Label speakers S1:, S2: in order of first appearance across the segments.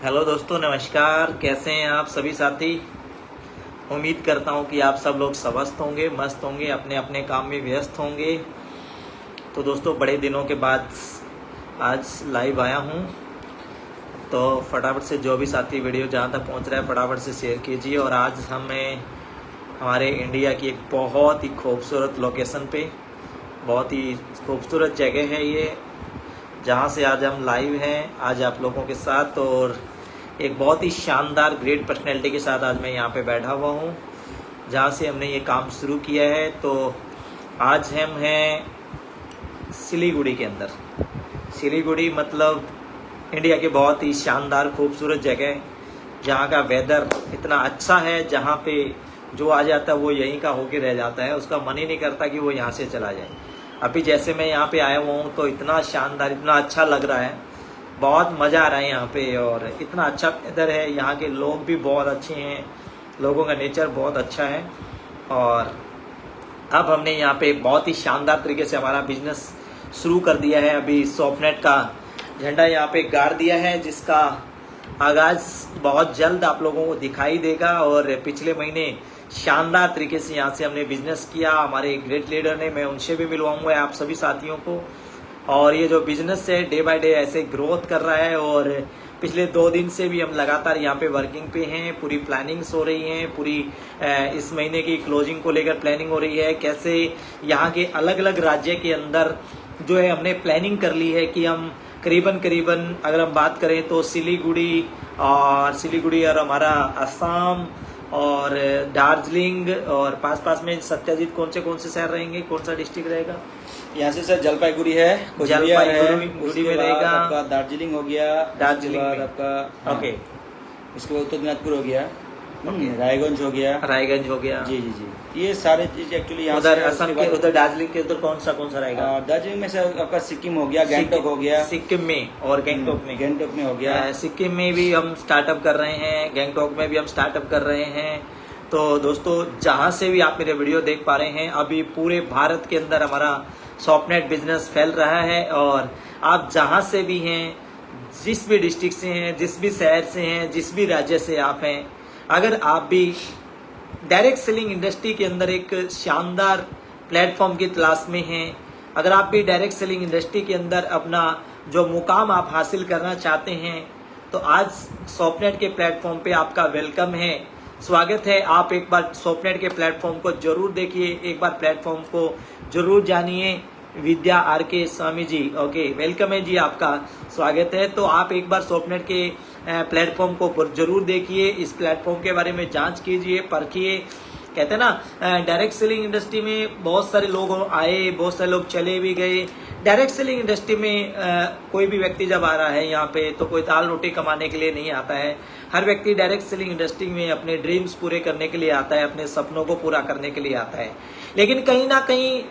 S1: Hello दोस्तों, नमस्कार। कैसे हैं आप सभी साथी। उम्मीद करता हूं कि आप सब लोग स्वस्थ होंगे, मस्त होंगे, अपने अपने काम में व्यस्त होंगे। तो दोस्तों, बड़े दिनों के बाद आज लाइव आया हूं, तो फटाफट से जो भी साथी वीडियो जहां तक पहुंच रहा है फटाफट से शेयर कीजिए। और आज हमें हमारे इंडिया की एक बहुत ही खूबसूरत लोकेशन पे, बहुत ही खूबसूरत जगह है ये, जहाँ से आज हम लाइव हैं आज आप लोगों के साथ। और एक बहुत ही शानदार ग्रेट पर्सनैलिटी के साथ आज मैं यहाँ पे बैठा हुआ हूँ, जहाँ से हमने ये काम शुरू किया है। तो आज हम हैं सिलीगुड़ी के अंदर। सिलीगुड़ी मतलब इंडिया की बहुत ही शानदार खूबसूरत जगह, जहाँ का वेदर इतना अच्छा है, जहाँ पे जो आ जाता है वो यहीं का होके रह जाता है, उसका मन ही नहीं करता कि वो यहाँ से चला जाए। अभी जैसे मैं यहाँ पे आया हुआ हूँ तो इतना शानदार, इतना अच्छा लग रहा है, बहुत मज़ा आ रहा है यहाँ पे। और इतना अच्छा वेदर है, यहाँ के लोग भी बहुत अच्छे हैं, लोगों का नेचर बहुत अच्छा है। और अब हमने यहाँ पे बहुत ही शानदार तरीके से हमारा बिजनेस शुरू कर दिया है। अभी सॉफ्टनेट का झंडा यहाँ पे गाड़ दिया है, जिसका आगाज़ बहुत जल्द आप लोगों को दिखाई देगा। और पिछले महीने शानदार तरीके से यहाँ से हमने बिजनेस किया, हमारे ग्रेट लीडर ने, मैं उनसे भी मिलवाऊंगा आप सभी साथियों को। और ये जो बिजनेस है डे बाय डे ऐसे ग्रोथ कर रहा है। और पिछले 2 दिन से भी हम लगातार यहाँ पे वर्किंग पे हैं, पूरी प्लानिंग्स हो रही हैं, पूरी इस महीने की क्लोजिंग को लेकर प्लानिंग हो रही है। कैसे यहाँ के अलग अलग राज्य के अंदर जो है हमने प्लानिंग कर ली है कि हम करीबन अगर हम बात करें तो सिलीगुड़ी और हमारा असम और दार्जिलिंग और पास में सत्याजीत कौन से शहर रहेंगे, कौन सा डिस्ट्रिक्ट रहेगा?
S2: यहाँ से सर जलपाईगुड़ी है,
S1: जलपाईगुड़ी में रहेगा,
S2: आपका दार्जिलिंग हो गया,
S1: दार्जिलिंग में
S2: आपका
S1: ओके,
S2: उसके बाद उत्तर दिनाजपुर हो गया, रायगंज हो गया जी जी जी। ये सारे चीज एक्चुअली यहाँ
S1: उधर असम के, उधर दार्जिलिंग के उधर कौन सा रहेगा?
S2: दार्जिलिंग में सर आपका सिक्किम हो गया, गैंगटॉक हो गया,
S1: सिक्किम में और गैंगटॉक में
S2: हो गया।
S1: सिक्किम में भी हम स्टार्टअप कर रहे हैं, गैंगटॉक में भी हम स्टार्टअप कर रहे हैं। तो दोस्तों, जहाँ से भी आप मेरे वीडियो देख पा रहे हैं, अभी पूरे भारत के अंदर हमारा सॉफ्टनेट बिजनेस फैल रहा है। और आप जहाँ से भी हैं, जिस भी डिस्ट्रिक्ट से हैं, जिस भी शहर से हैं, जिस भी राज्य से आप हैं, अगर आप भी डायरेक्ट सेलिंग इंडस्ट्री के अंदर एक शानदार प्लेटफॉर्म की तलाश में हैं, अगर आप भी डायरेक्ट सेलिंग इंडस्ट्री के अंदर अपना जो मुकाम आप हासिल करना चाहते हैं, तो आज सॉफ्टनेट के प्लेटफॉर्म पे आपका वेलकम है, स्वागत है। आप एक बार सॉफ्टनेट के प्लेटफॉर्म को जरूर देखिए, एक बार प्लेटफॉर्म को जरूर जानिए। विद्या आर के स्वामी जी, ओके, वेलकम है जी, आपका स्वागत है। तो आप एक बार सॉफ्टनेट के प्लेटफॉर्म को जरूर देखिए, इस प्लेटफॉर्म के बारे में जांच कीजिए, परखिए। कहते हैं ना, डायरेक्ट सेलिंग इंडस्ट्री में बहुत सारे लोग आए, बहुत सारे लोग चले भी गए। डायरेक्ट सेलिंग इंडस्ट्री में कोई भी व्यक्ति जब आ रहा है यहाँ पे, तो कोई दाल रोटी कमाने के लिए नहीं आता है। हर व्यक्ति डायरेक्ट सेलिंग इंडस्ट्री में अपने ड्रीम्स पूरे करने के लिए आता है, अपने सपनों को पूरा करने के लिए आता है। लेकिन कहीं ना कहीं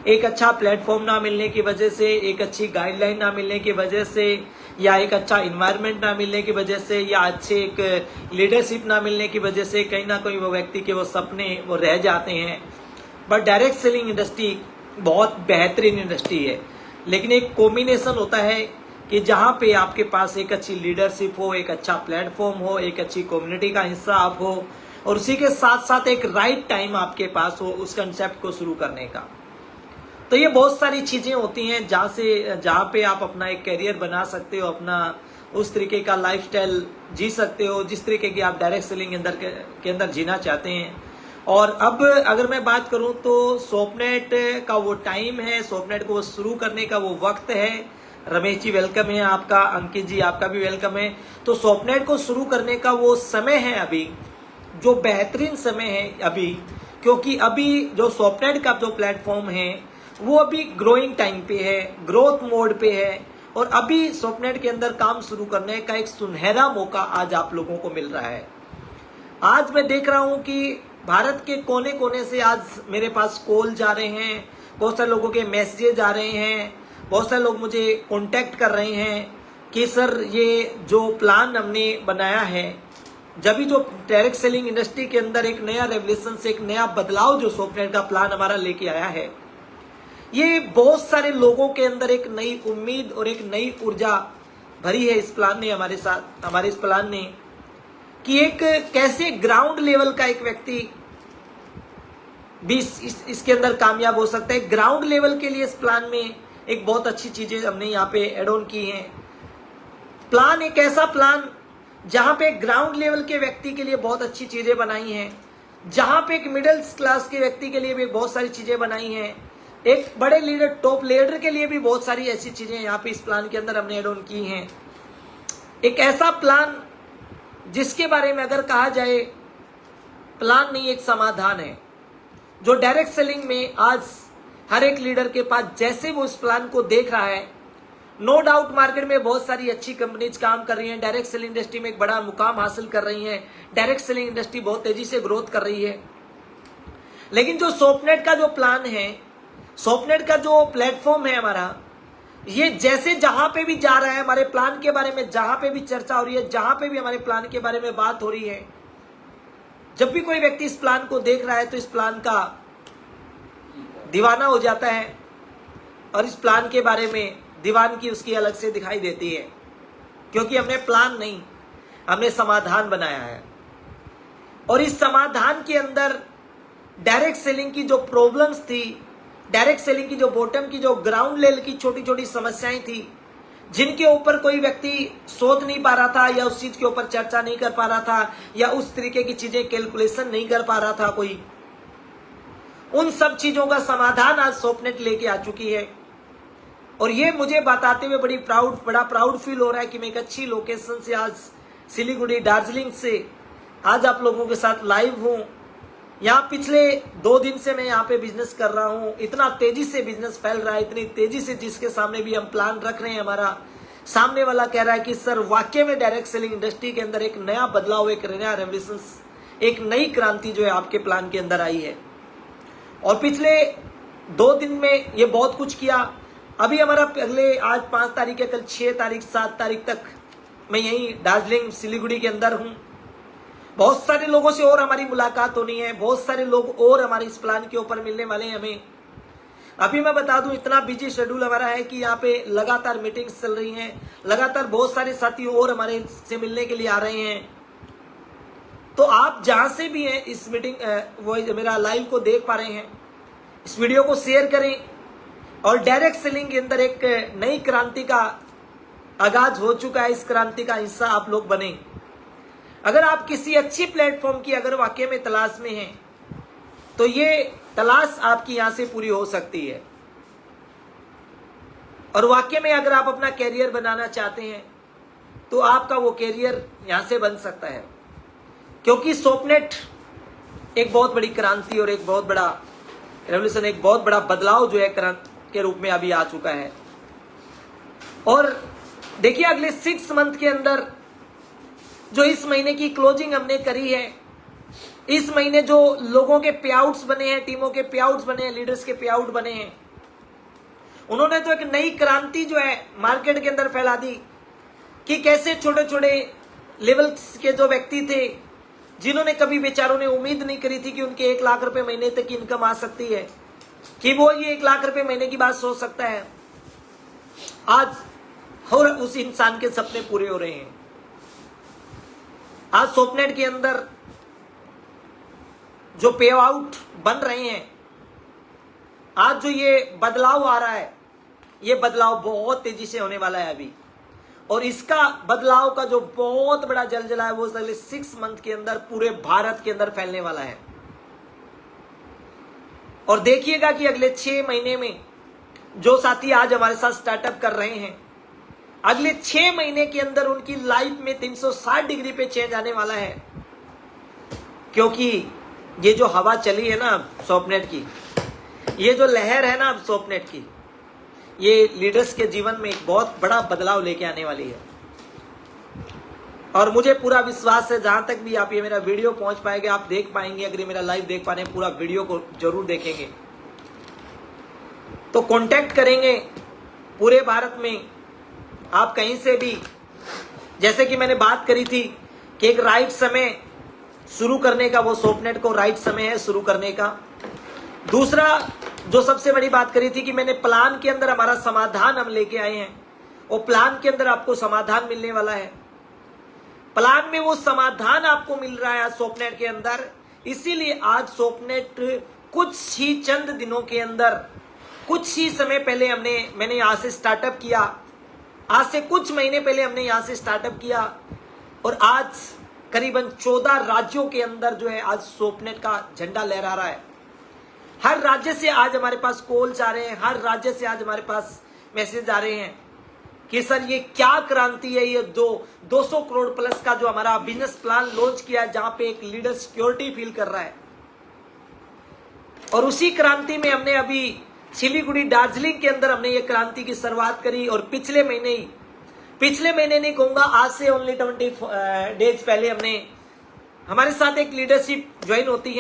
S1: एक अच्छा प्लेटफॉर्म ना मिलने की वजह से, एक अच्छी गाइडलाइन ना मिलने की वजह से, या एक अच्छा इन्वायरमेंट ना मिलने की वजह से, या अच्छे एक लीडरशिप ना मिलने की वजह से कहीं ना कहीं वो व्यक्ति के वो सपने वो रह जाते हैं। बट डायरेक्ट सेलिंग इंडस्ट्री बहुत बेहतरीन इंडस्ट्री है, लेकिन एक कॉम्बिनेशन होता है कि जहाँ पे आपके पास एक अच्छी लीडरशिप हो, एक अच्छा प्लेटफॉर्म हो, एक अच्छी कम्युनिटी का हिस्सा आप हो, और उसी के साथ साथ एक राइट टाइम आपके पास हो उस कंसेप्ट को शुरू करने का। तो ये बहुत सारी चीजें होती हैं जहाँ पे आप अपना एक करियर बना सकते हो, अपना उस तरीके का लाइफस्टाइल जी सकते हो जिस तरीके की आप डायरेक्ट सेलिंग के अंदर जीना चाहते हैं। और अब अगर मैं बात करूं तो सॉफ्टनेट का वो टाइम है, सॉफ्टनेट को शुरू करने का वो वक्त है। रमेश जी वेलकम है आपका, अंकित जी आपका भी वेलकम है। तो सॉफ्टनेट को शुरू करने का वो समय है अभी, जो बेहतरीन समय है अभी, क्योंकि अभी जो सॉफ्टनेट का जो प्लेटफॉर्म है वो अभी ग्रोइंग टाइम पे है, ग्रोथ मोड पे है। और अभी सॉफ्टनेट के अंदर काम शुरू करने का एक सुनहरा मौका आज आप लोगों को मिल रहा है। आज मैं देख रहा हूं कि भारत के कोने कोने से आज मेरे पास कॉल जा रहे हैं, बहुत सारे लोगों के मैसेजेस आ रहे हैं, बहुत सारे लोग मुझे कांटेक्ट कर रहे हैं कि सर ये जो प्लान हमने बनाया है, जब भी जो डायरेक्ट सेलिंग इंडस्ट्री के अंदर एक नया रेवल्यूशन से एक नया बदलाव जो सॉफ्टनेट का प्लान हमारा लेके आया है, ये बहुत सारे लोगों के अंदर एक नई उम्मीद और एक नई ऊर्जा भरी है इस प्लान ने हमारे साथ, हमारे इस प्लान ने, कि एक कैसे ग्राउंड लेवल का एक व्यक्ति भी इसके अंदर कामयाब हो सकता है। ग्राउंड लेवल के लिए इस प्लान में एक बहुत अच्छी चीजें हमने यहाँ पे एड ऑन की हैं। प्लान एक ऐसा प्लान जहां पे ग्राउंड लेवल के व्यक्ति के लिए बहुत अच्छी चीजें बनाई हैं, जहां पे एक मिडिल क्लास के व्यक्ति के लिए भी बहुत सारी चीजें बनाई हैं, एक बड़े लीडर, टॉप लीडर के लिए भी बहुत सारी ऐसी चीजें यहाँ पे इस प्लान के अंदर हमने एड ऑन की हैं। एक ऐसा प्लान जिसके बारे में अगर कहा जाए प्लान नहीं, एक समाधान है, जो डायरेक्ट सेलिंग में आज हर एक लीडर के पास जैसे वो इस प्लान को देख रहा है, नो डाउट मार्केट में बहुत सारी अच्छी कंपनीज काम कर रही हैं, डायरेक्ट सेलिंग इंडस्ट्री में एक बड़ा मुकाम हासिल कर रही हैं, डायरेक्ट सेलिंग इंडस्ट्री बहुत तेजी से ग्रोथ कर रही है। लेकिन जो सॉफ्टनेट का जो प्लान है, सॉफ्टनेट का जो प्लेटफॉर्म है हमारा, ये जैसे जहां पे भी जा रहा है, हमारे प्लान के बारे में जहां पे भी चर्चा हो रही है, जहां पे भी हमारे प्लान के बारे में बात हो रही है, जब भी कोई व्यक्ति इस प्लान को देख रहा है तो इस प्लान का दीवाना हो जाता है और इस प्लान के बारे में दीवानगी उसकी अलग से दिखाई देती है, क्योंकि हमने प्लान नहीं, हमने समाधान बनाया है। और इस समाधान के अंदर डायरेक्ट सेलिंग की जो प्रॉब्लम्स थी, डायरेक्ट सेलिंग की जो बॉटम की, जो ग्राउंड लेवल की छोटी छोटी समस्याएं थी, जिनके ऊपर कोई व्यक्ति सोच नहीं पा रहा था, या उस चीज के ऊपर चर्चा नहीं कर पा रहा था, या उस तरीके की चीजें कैलकुलेशन नहीं कर पा रहा था कोई, उन सब चीजों का समाधान आज सॉफ्टनेट लेके आ चुकी है। और ये मुझे बताते हुए बड़ा प्राउड फील हो रहा है कि मैं एक अच्छी लोकेशन से आज सिलीगुड़ी, दार्जिलिंग से आज आप लोगों के साथ लाइव हूं। यहाँ पिछले 2 दिन से मैं यहाँ पे बिजनेस कर रहा हूँ। इतना तेजी से बिजनेस फैल रहा है, इतनी तेजी से, जिसके सामने भी हम प्लान रख रहे हैं, हमारा सामने वाला कह रहा है कि सर वाकई में डायरेक्ट सेलिंग इंडस्ट्री के अंदर एक नया बदलाव, एक नया रेवोल्यूशन, एक नई क्रांति जो है आपके प्लान के अंदर आई है। और पिछले 2 दिन में ये बहुत कुछ किया। अभी हमारा अगले, आज 5 तारीख है, कल 6 तारीख 7 तारीख तक मैं यहीं दार्जिलिंग, सिलीगुड़ी के अंदर हूँ। बहुत सारे लोगों से और हमारी मुलाकात होनी है, बहुत सारे लोग और हमारे इस प्लान के ऊपर मिलने वाले हैं हमें। अभी मैं बता दूं, इतना बिजी शेड्यूल हमारा है कि यहाँ पे लगातार मीटिंग्स चल रही हैं, लगातार बहुत सारे साथी और हमारे से मिलने के लिए आ रहे हैं। तो आप जहां से भी हैं इस मीटिंग, वो मेरा लाइव को देख पा रहे हैं, इस वीडियो को शेयर करें और डायरेक्ट सेलिंग के अंदर एक नई क्रांति का आगाज हो चुका है, इस क्रांति का हिस्सा आप लोग बने। अगर आप किसी अच्छी प्लेटफॉर्म की अगर वाकई में तलाश में हैं, तो ये तलाश आपकी यहां से पूरी हो सकती है। और वाकई में अगर आप अपना कैरियर बनाना चाहते हैं, तो आपका वो कैरियर यहां से बन सकता है, क्योंकि सॉफ्टनेट एक बहुत बड़ी क्रांति और एक बहुत बड़ा रेवोल्यूशन, एक बहुत बड़ा बदलाव जो है क्रांति के रूप में अभी आ चुका है। और देखिए, अगले 6 मंथ के अंदर जो इस महीने की क्लोजिंग हमने करी है, इस महीने जो लोगों के पे आउट्स बने हैं, टीमों के पे आउट्स बने हैं, लीडर्स के पे आउट बने हैं, उन्होंने तो एक नई क्रांति जो है मार्केट के अंदर फैला दी कि कैसे छोटे छोटे लेवल के जो व्यक्ति थे, जिन्होंने कभी बेचारों ने उम्मीद नहीं करी थी कि उनके 1 लाख रुपए महीने तक की इनकम आ सकती है, कि वो ये 1 लाख रुपए महीने की बात सोच सकता है, आज और उस इंसान के सपने पूरे हो रहे हैं। आज सॉफ्टनेट के अंदर जो पे आउट बन रहे हैं, आज जो ये बदलाव आ रहा है, ये बदलाव बहुत तेजी से होने वाला है अभी। और इसका बदलाव का जो बहुत बड़ा जलजला है, वो अगले 6 मंथ के अंदर पूरे भारत के अंदर फैलने वाला है। और देखिएगा कि अगले 6 महीने में जो साथी आज हमारे साथ स्टार्टअप कर रहे हैं, अगले 6 महीने के अंदर उनकी लाइफ में 360 डिग्री पे चेंज आने वाला है। क्योंकि ये जो हवा चली है ना सॉफ्टनेट की, ये जो लहर है ना सॉफ्टनेट की, ये लीडर्स के जीवन में एक बहुत बड़ा बदलाव लेके आने वाली है। और मुझे पूरा विश्वास है, जहां तक भी आप ये मेरा वीडियो पहुंच पाएंगे, आप देख पाएंगे, अगर ये मेरा लाइव देख पा रहे हैं, पूरा वीडियो को जरूर देखेंगे तो कांटेक्ट करेंगे पूरे भारत में। आप कहीं से भी, जैसे कि मैंने बात करी थी कि एक राइट समय शुरू करने का, वो सॉफ्टनेट को राइट समय है शुरू करने का। दूसरा जो सबसे बड़ी बात करी थी कि मैंने प्लान के अंदर हमारा समाधान हम लेके आए हैं, वो प्लान के अंदर आपको समाधान मिलने वाला है। प्लान में वो समाधान आपको मिल रहा है आज सोपनेट के अंदर। इसीलिए आज सोपनेट कुछ ही चंद दिनों के अंदर, कुछ ही समय पहले मैंने यहां से स्टार्टअप किया। आज से कुछ महीने पहले हमने यहां से स्टार्टअप किया और आज करीबन 14 राज्यों के अंदर जो है आज सोपनेट का झंडा लहरा रहा है। हर राज्य से आज हमारे पास कॉल्स आ रहे हैं, हर राज्य से आज हमारे पास मैसेज आ रहे हैं कि सर ये क्या क्रांति है, ये 200 करोड़ प्लस का जो हमारा बिजनेस प्लान लॉन्च किया है, जहां पे एक लीडर सिक्योरिटी फील कर रहा है। और उसी क्रांति में हमने अभी सिलीगुड़ी दार्जिलिंग के अंदर हमने ये क्रांति की शुरुआत करी और पिछले महीने नहीं कहूंगा, आज से ओनली 20 डेज पहले हमारे साथ एक लीडरशिप ज्वाइन होती है।